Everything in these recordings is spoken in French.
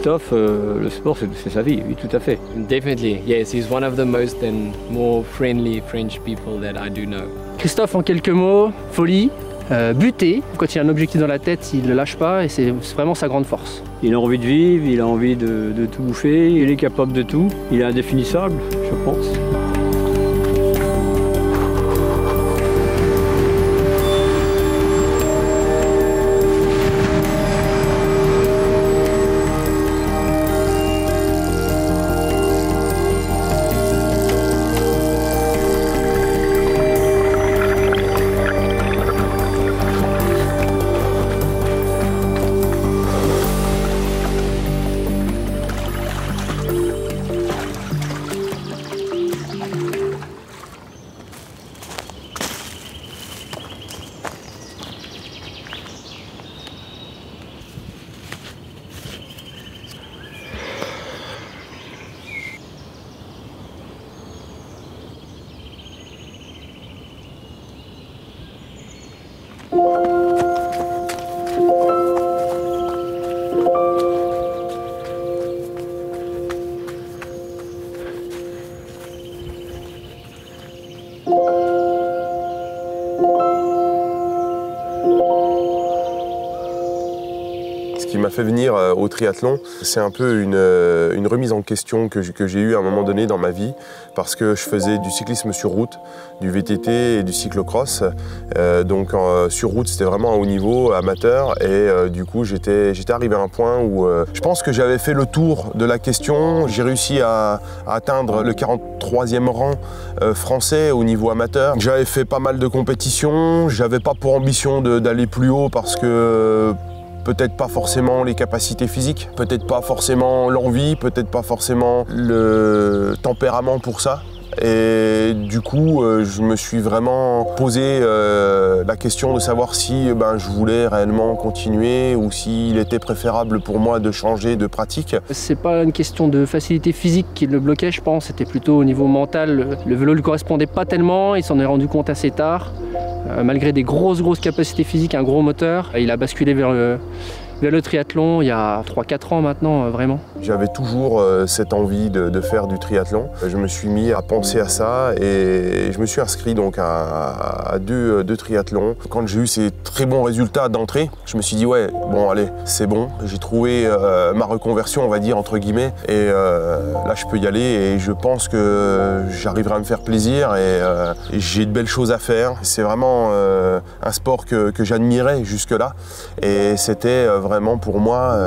Christophe, le sport c'est sa vie, oui tout à fait. Definitely, yes, he's one of the most and more friendly French people that I do know. Christophe, en quelques mots, folie, buté. Quand il a un objectif dans la tête, il ne le lâche pas et c'est vraiment sa grande force. Il a envie de vivre, il a envie de tout bouffer, il est capable de tout. Il est indéfinissable, je pense. Ce qui m'a fait venir au triathlon, c'est un peu une remise en question que j'ai eue à un moment donné dans ma vie, parce que je faisais du cyclisme sur route, du VTT et du cyclocross. Donc sur route, c'était vraiment un haut niveau, amateur, et du coup j'étais arrivé à un point où je pense que j'avais fait le tour de la question. J'ai réussi à atteindre le 43e rang français au niveau amateur. J'avais fait pas mal de compétitions, j'avais pas pour ambition d'aller plus haut parce que peut-être pas forcément les capacités physiques, peut-être pas forcément l'envie, peut-être pas forcément le tempérament pour ça. Et du coup, je me suis vraiment posé la question de savoir si je voulais réellement continuer ou s'il était préférable pour moi de changer de pratique. C'est pas une question de facilité physique qui le bloquait, je pense, c'était plutôt au niveau mental. Le vélo lui correspondait pas tellement, il s'en est rendu compte assez tard. Malgré des grosses capacités physiques, un gros moteur, il a basculé vers le triathlon il y a 3-4 ans maintenant, vraiment. J'avais toujours cette envie de faire du triathlon. Je me suis mis à penser à ça et je me suis inscrit donc à deux triathlons. Quand j'ai eu ces très bons résultats d'entrée, je me suis dit ouais, bon allez, c'est bon. J'ai trouvé ma reconversion, on va dire, entre guillemets. Et là, je peux y aller et je pense que j'arriverai à me faire plaisir et j'ai de belles choses à faire. C'est vraiment un sport que j'admirais jusque-là et c'était vraiment pour moi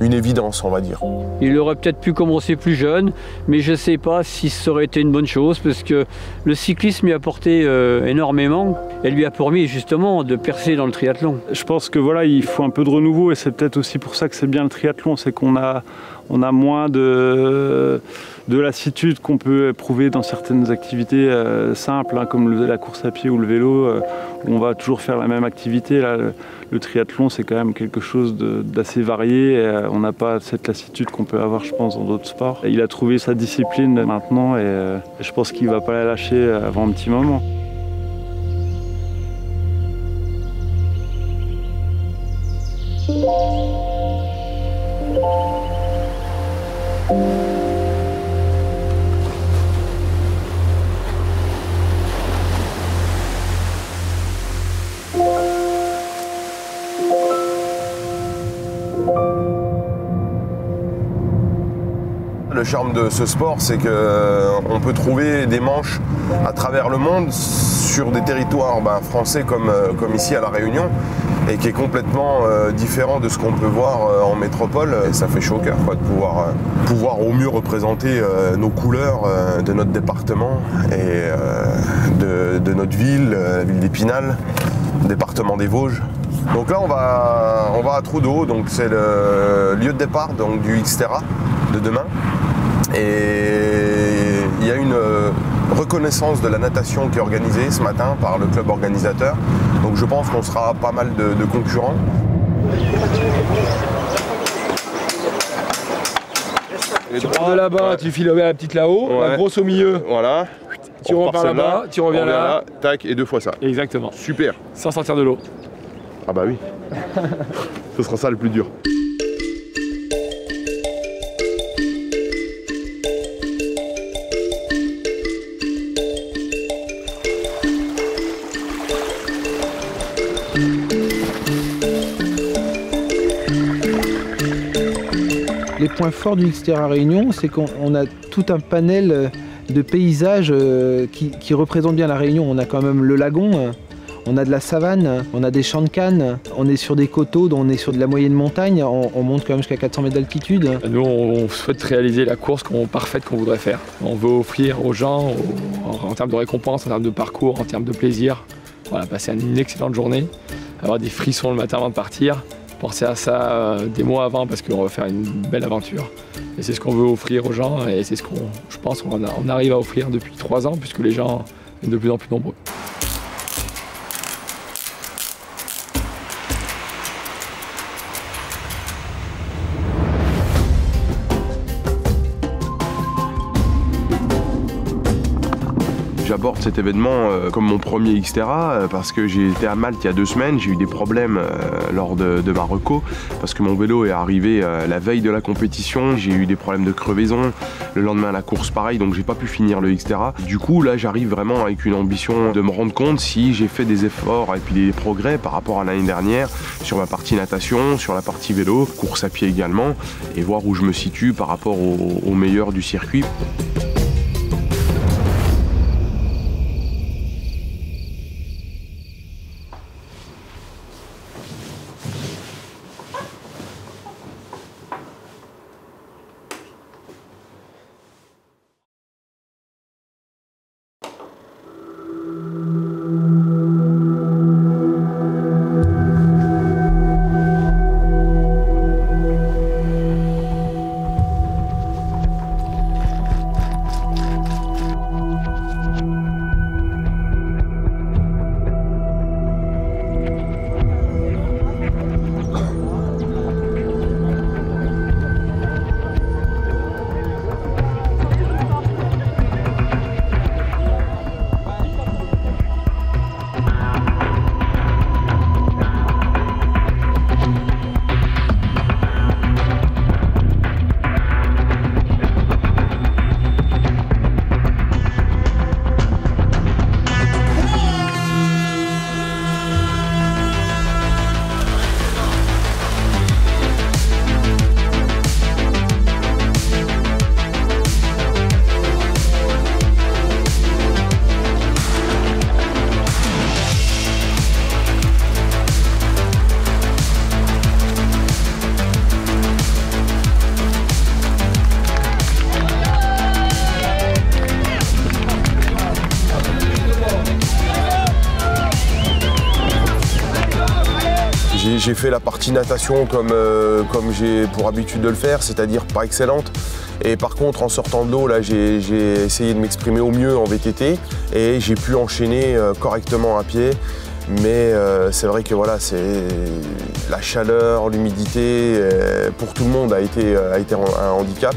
une évidence, on va dire. Il aurait peut-être pu commencer plus jeune, mais je ne sais pas si ça aurait été une bonne chose, parce que le cyclisme lui a apporté énormément et lui a permis justement de percer dans le triathlon. Je pense que voilà, il faut un peu de renouveau et c'est peut-être aussi pour ça que c'est bien le triathlon, c'est qu'on a moins de lassitude qu'on peut éprouver dans certaines activités simples, hein, comme la course à pied ou le vélo, où on va toujours faire la même activité. Là, le triathlon, c'est quand même quelque chose d'assez varié. Et, on n'a pas cette lassitude qu'on peut avoir, je pense, dans d'autres sports. Et il a trouvé sa discipline maintenant et je pense qu'il ne va pas la lâcher avant un petit moment. Le charme de ce sport, c'est qu'on peut trouver des manches à travers le monde sur des territoires français comme ici à La Réunion et qui est complètement différent de ce qu'on peut voir en métropole. Et ça fait chaud au cœur de pouvoir au mieux représenter nos couleurs de notre département et de notre ville, la ville d'Épinal, département des Vosges. Donc là on va à Trudeau, donc c'est le lieu de départ donc, du Xterra de demain. Et il y a une reconnaissance de la natation qui est organisée ce matin par le club organisateur. Donc je pense qu'on sera pas mal de concurrents. Tu prends de là-bas, tu files la petite là-haut, la grosse au milieu. Voilà. Tu repars là-bas, tu reviens là. Tac, et 2 fois ça. Exactement. Super. Sans sortir de l'eau. Ah bah oui. Ce sera ça le plus dur. Les points forts du Xterra Réunion, c'est qu'on a tout un panel de paysages qui représentent bien la Réunion. On a quand même le lagon, on a de la savane, on a des champs de canne, on est sur des coteaux, on est sur de la moyenne montagne, on monte quand même jusqu'à 400 mètres d'altitude. Nous, on souhaite réaliser la course parfaite qu'on voudrait faire. On veut offrir aux gens, en termes de récompense, en termes de parcours, en termes de plaisir, voilà, passer une excellente journée, avoir des frissons le matin avant de partir, penser à ça des mois avant parce qu'on va faire une belle aventure. Et c'est ce qu'on veut offrir aux gens et c'est ce qu'on, je pense, on arrive à offrir depuis 3 ans puisque les gens sont de plus en plus nombreux. J'aborde cet événement comme mon premier Xterra parce que j'ai été à Malte il y a 2 semaines, j'ai eu des problèmes lors de ma reco parce que mon vélo est arrivé la veille de la compétition, j'ai eu des problèmes de crevaison, le lendemain à la course pareil, donc j'ai pas pu finir le Xterra. Du coup là j'arrive vraiment avec une ambition de me rendre compte si j'ai fait des efforts et puis des progrès par rapport à l'année dernière sur ma partie natation, sur la partie vélo, course à pied également, et voir où je me situe par rapport aux meilleurs du circuit. J'ai fait la partie natation comme j'ai pour habitude de le faire, c'est-à-dire pas excellente. Et par contre, en sortant de l'eau, là, j'ai essayé de m'exprimer au mieux en VTT et j'ai pu enchaîner correctement à pied. Mais c'est vrai que voilà, la chaleur, l'humidité, pour tout le monde a été un handicap.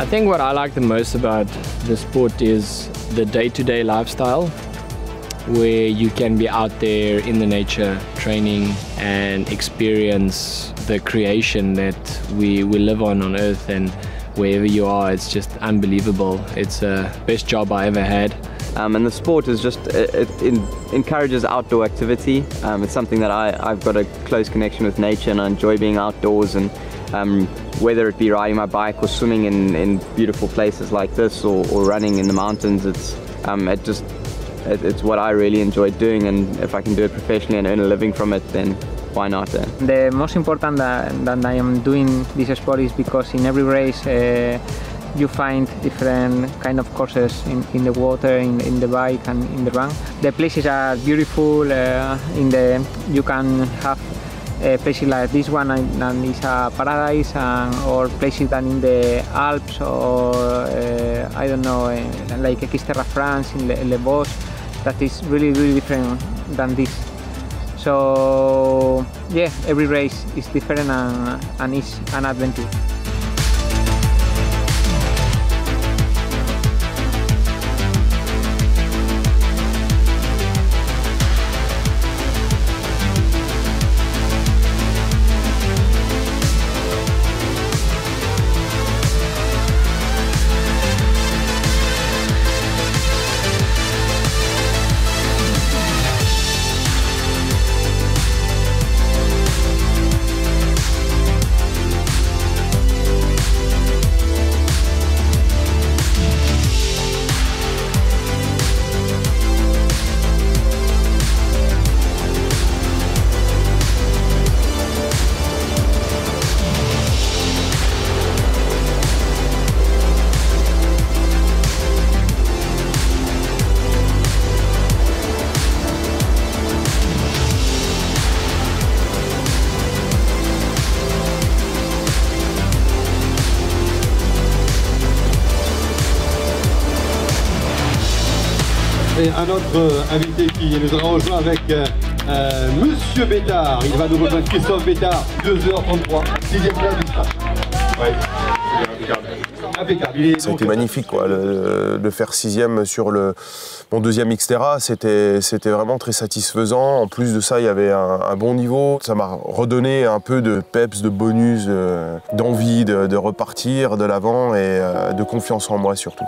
I think what I like the most about the sport is the day-to-day lifestyle, where you can be out there in the nature training and experience the creation that we live on Earth, and wherever you are, it's just unbelievable. It's the best job I ever had. And the sport is just, it encourages outdoor activity. It's something that I've got a close connection with nature, and I enjoy being outdoors, and whether it be riding my bike or swimming in beautiful places like this, or running in the mountains, it's what I really enjoy doing, and if I can do it professionally and earn a living from it, then why not? The most important that I am doing this sport is because in every race you find different kind of courses in the water, in the bike and in the run. The places are beautiful, you can have places like this one and it's a paradise, or places than in the Alps, or I don't know, like Xterra France in Le Bosch, that is really different than this. So yeah, every race is different and it's an adventure. et un autre invité qui nous a rejoint avec Monsieur Bétard. Il va nous rejoindre, Christophe Bétard, 2h33, 6e place du stade. Ouais. Ça a été magnifique, quoi, de faire 6e sur mon deuxième Xterra, c'était vraiment très satisfaisant. En plus de ça, il y avait un bon niveau. Ça m'a redonné un peu de peps, de bonus, d'envie de repartir de l'avant et de confiance en moi surtout.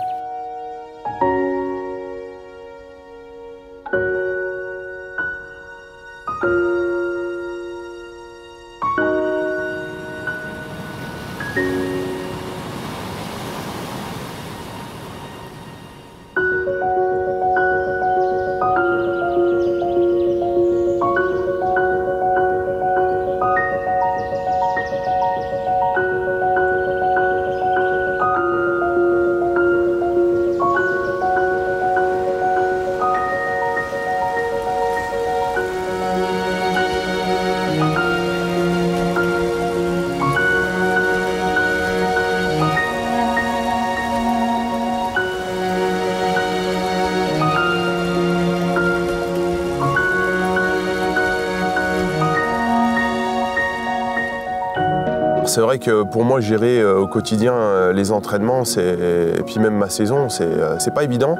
C'est vrai que pour moi, gérer au quotidien les entraînements et puis même ma saison, c'est pas évident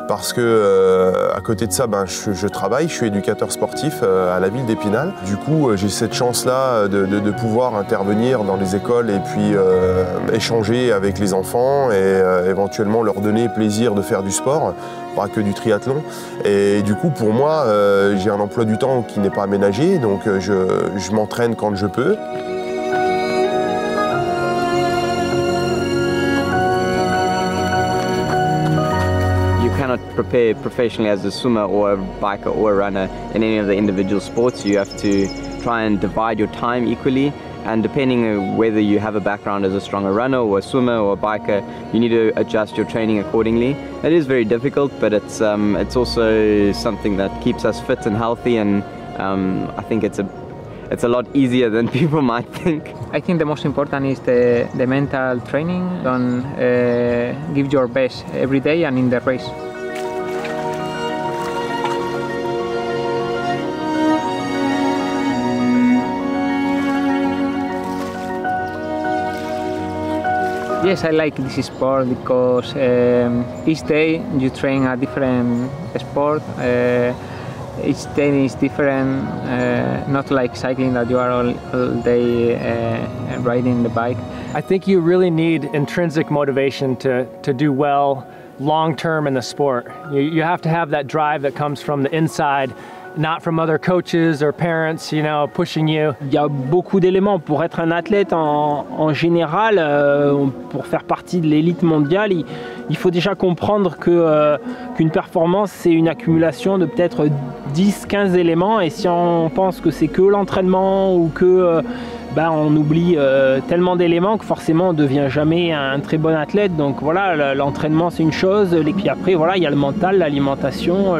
parce que à côté de ça, je travaille, je suis éducateur sportif à la ville d'Épinal. Du coup, j'ai cette chance-là de pouvoir intervenir dans les écoles et puis échanger avec les enfants et éventuellement leur donner plaisir de faire du sport, pas que du triathlon. Et du coup, pour moi, j'ai un emploi du temps qui n'est pas aménagé, donc je m'entraîne quand je peux. Cannot prepare professionally as a swimmer or a biker or a runner in any of the individual sports. You have to try and divide your time equally, and depending on whether you have a background as a stronger runner or a swimmer or a biker, you need to adjust your training accordingly. It is very difficult, but it's also something that keeps us fit and healthy, and I think it's a lot easier than people might think. I think the most important is the mental training. Don't give your best every day and in the race. Yes, I like this sport because each day you train a different sport. Each day is different, not like cycling that you are all day riding the bike. I think you really need intrinsic motivation to do well long term in the sport. You have to have that drive that comes from the inside, not from other coaches or parents, you know, pushing you. Il y a beaucoup d'éléments pour être un athlète en général, pour faire partie de l'élite mondiale. Il faut déjà comprendre qu'une performance, c'est une accumulation de peut-être 10-15 éléments. Et si on pense que c'est que l'entraînement ou que on oublie tellement d'éléments que forcément on ne devient jamais un très bon athlète. Donc voilà, l'entraînement c'est une chose. Et puis après, voilà, il y a le mental, l'alimentation,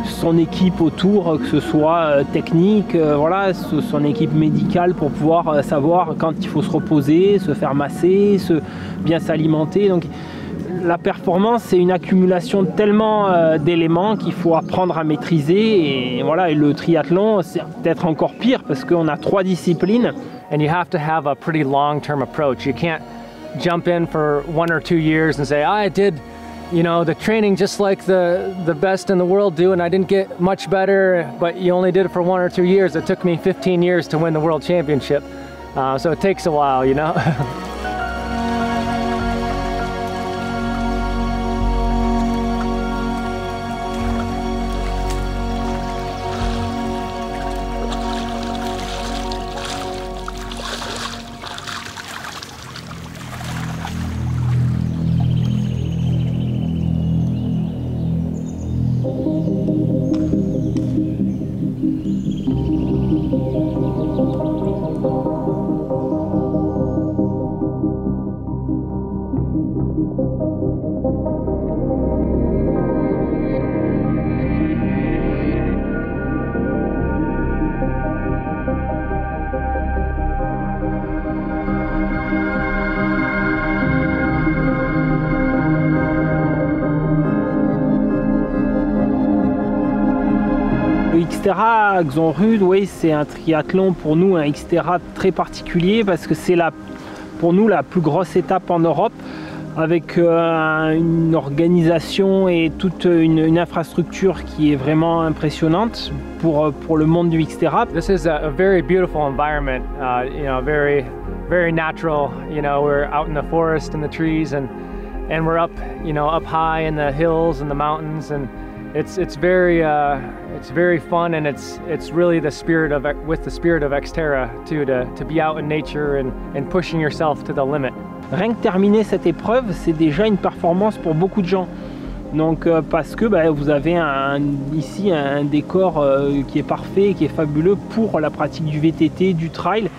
son équipe autour, que ce soit technique, voilà, son équipe médicale pour pouvoir savoir quand il faut se reposer, se faire masser, bien s'alimenter. Donc la performance, c'est une accumulation de tellement d'éléments qu'il faut apprendre à maîtriser. Et voilà, et le triathlon, c'est peut-être encore pire parce qu'on a 3 disciplines. And you have to have a pretty long-term approach. You can't jump in for 1 or 2 years and say, I did, you know, the training just like the best in the world do, and I didn't get much better, but you only did it for 1 or 2 years. It took me 15 years to win the world championship. So it takes a while, you know. Xterra Xonrud, oui, c'est un triathlon pour nous, un Xterra très particulier parce que c'est pour nous la plus grosse étape en Europe, avec une organisation et toute une infrastructure qui est vraiment impressionnante pour le monde du Xterra. This is a very beautiful environment, you know, very natural. You know, we're out in the forest and the trees, and we're up, you know, up high in the hills and the mountains, and it's very fun, and it's really the spirit of Xterra too, to be out in nature and pushing yourself to the limit. Rien que terminer cette épreuve, c'est déjà une performance pour beaucoup de gens. Donc parce que vous avez ici un décor qui est parfait, qui est fabuleux pour la pratique du VTT, du trail.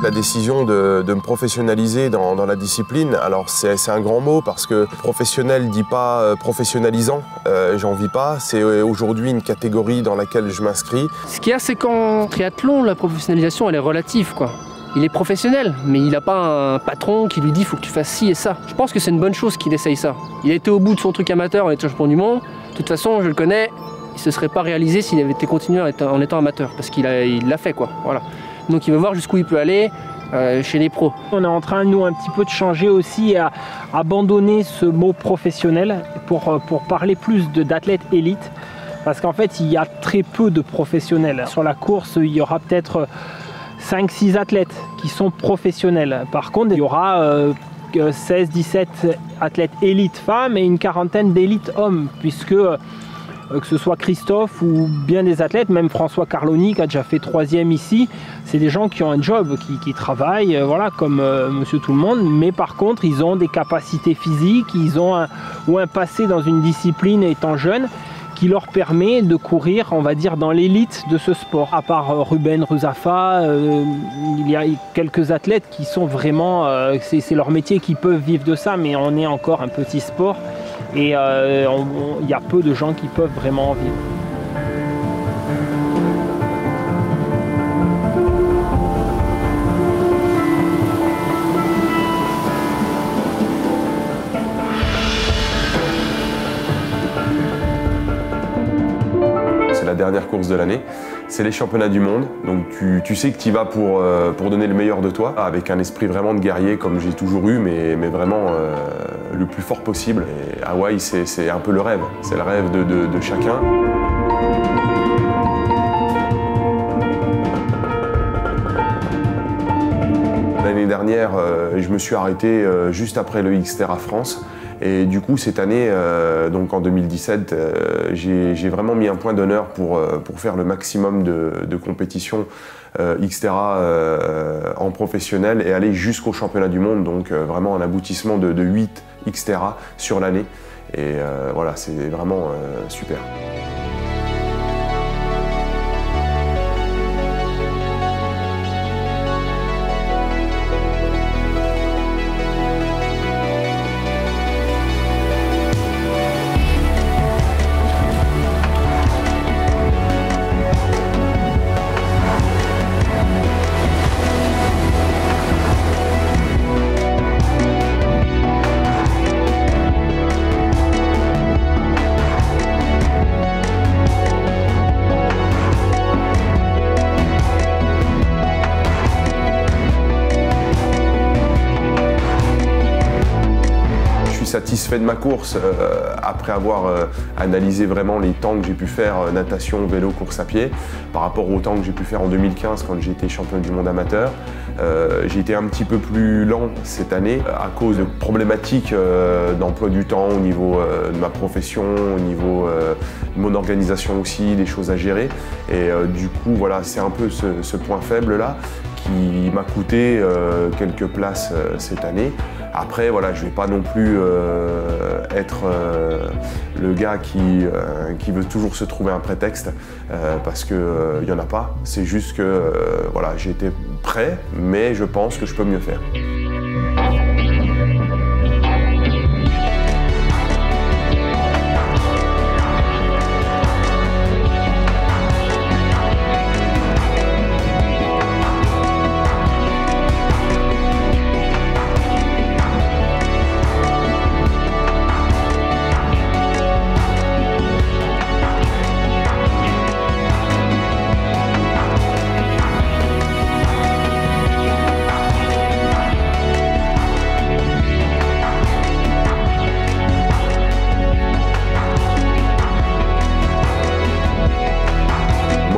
La décision de me professionnaliser dans la discipline, alors c'est un grand mot parce que professionnel dit pas professionnalisant, j'en vis pas, c'est aujourd'hui une catégorie dans laquelle je m'inscris. Ce qu'il y a, c'est qu'en triathlon, la professionnalisation elle est relative, quoi. Il est professionnel, mais il n'a pas un patron qui lui dit faut que tu fasses ci et ça. Je pense que c'est une bonne chose qu'il essaye ça. Il a été au bout de son truc amateur en étant champion du monde. De toute façon, je le connais, il ne se serait pas réalisé s'il avait été continué en étant amateur, parce qu'il l'a fait, quoi. Voilà. Donc il va voir jusqu'où il peut aller chez les pros. On est en train, nous, un petit peu de changer aussi, à abandonner ce mot professionnel pour parler plus d'athlètes élites. Parce qu'en fait, il y a très peu de professionnels. Sur la course, il y aura peut-être 5-6 athlètes qui sont professionnels. Par contre, il y aura 16-17 athlètes élites femmes et une quarantaine d'élites hommes, puisque que ce soit Christophe ou bien des athlètes, même François Carloni qui a déjà fait 3e ici, c'est des gens qui ont un job, qui travaillent voilà, comme monsieur tout le monde, mais par contre ils ont des capacités physiques, ils ont un passé dans une discipline étant jeunes qui leur permet de courir, on va dire, dans l'élite de ce sport. À part Ruben Ruzafa, il y a quelques athlètes qui sont vraiment, c'est leur métier, qui peuvent vivre de ça, mais on est encore un petit sport. Et il y a peu de gens qui peuvent vraiment en vivre. C'est la dernière course de l'année, c'est les championnats du monde, donc tu sais que tu y vas pour donner le meilleur de toi, avec un esprit vraiment de guerrier comme j'ai toujours eu, mais vraiment le plus fort possible. Et Hawaï, c'est un peu le rêve, c'est le rêve de chacun. L'année dernière, je me suis arrêté juste après le Xterra France. Et du coup, cette année, donc en 2017, j'ai vraiment mis un point d'honneur pour faire le maximum de compétitions Xterra en professionnel et aller jusqu'au championnat du monde, donc vraiment un aboutissement de 8 Xterra sur l'année. Et voilà, c'est vraiment super. Satisfait de ma course après avoir analysé vraiment les temps que j'ai pu faire natation, vélo, course à pied par rapport au temps que j'ai pu faire en 2015 quand j'ai été champion du monde amateur. J'ai été un petit peu plus lent cette année à cause de problématiques d'emploi du temps au niveau de ma profession, au niveau de mon organisation aussi, des choses à gérer. Et du coup, voilà, c'est un peu ce point faible là qui m'a coûté quelques places cette année. Après, voilà, je ne vais pas non plus être le gars qui veut toujours se trouver un prétexte parce qu'il n'y en a pas. C'est juste que voilà, j'ai été prêt, mais je pense que je peux mieux faire.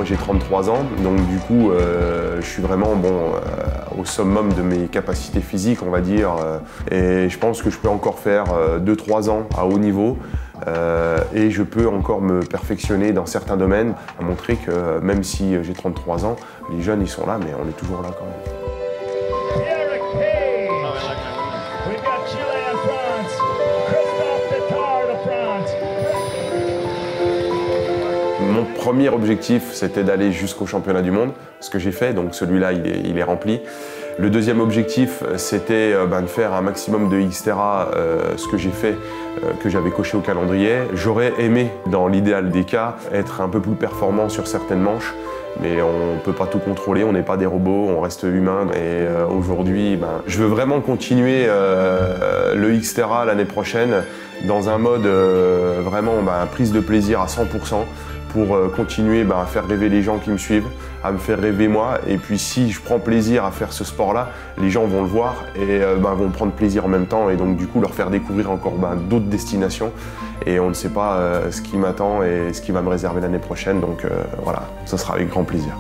J'ai 33 ans, donc du coup je suis vraiment au summum de mes capacités physiques, on va dire, et je pense que je peux encore faire 2-3 ans à haut niveau et je peux encore me perfectionner dans certains domaines, à montrer que même si j'ai 33 ans, les jeunes ils sont là, mais on est toujours là quand même. Mon premier objectif, c'était d'aller jusqu'au championnat du monde, ce que j'ai fait, donc celui-là, il est rempli. Le deuxième objectif, c'était de faire un maximum de Xterra, ce que j'ai fait, que j'avais coché au calendrier. J'aurais aimé, dans l'idéal des cas, être un peu plus performant sur certaines manches, mais on ne peut pas tout contrôler, on n'est pas des robots, on reste humain. Et aujourd'hui, je veux vraiment continuer le Xterra l'année prochaine dans un mode vraiment prise de plaisir à 100%. Pour continuer à faire rêver les gens qui me suivent, à me faire rêver moi. Et puis si je prends plaisir à faire ce sport-là, les gens vont le voir et vont prendre plaisir en même temps. Et donc du coup leur faire découvrir encore d'autres destinations. Et on ne sait pas ce qui m'attend et ce qui va me réserver l'année prochaine. Donc voilà, ce sera avec grand plaisir.